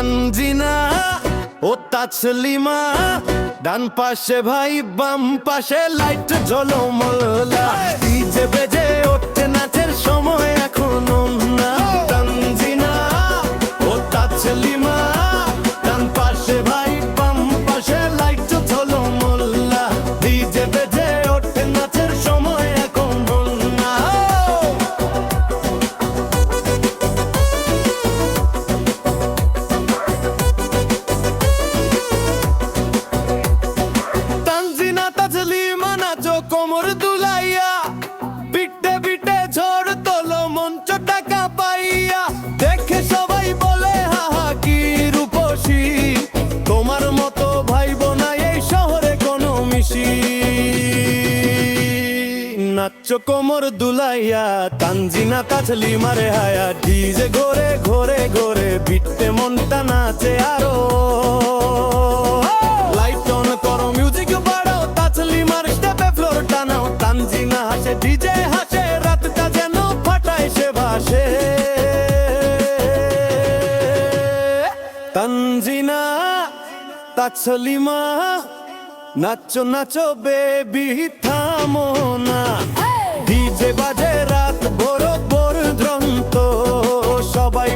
তানজিনা ও তাসলিমা, ডান পাশে ভাই বাম পাশে লাইট ঝলমলা, ডিজে বেজে ওঠে নাচের সময় এখনো না। তানজিনা ও তাসলিমা, ডান পাশে ভাই বাম পাশে লাইট ঝলমলা, ডিজে বেজে ওঠে নাচের সময় এখনো না। তানজিনা তাসলিমা নাচো কোমর দুলাইয়া, পিঠে পিঠে ঝড় তোলো মঞ্চ টাকা পাইয়া, দেখে সবাই বলে হাহা কি রূপসী, তোমার মতো ভাই বোনা এই শহরে কোনো মিশি। নাচো কোমর দুলাইয়া তানজিনা তাসলিমা রে হায়া, ডিজে ঘোরে ঘোরে ঘোরে বিটে মনটা নাচে আরো। লাইট অন করো মিউজিক বাড়াও, তাসলিমার স্টেপে ফ্লোর টানাও, তানজিনা হাসে ডিজে হাসে, রাতটা যেন ফাটায় সে ভাসে। তানজিনা তাসলিমা নাচো নাচো বেবি থামো না, ডিজে বাজে রাত ভোর ভোর দ্রন্ত, সবাই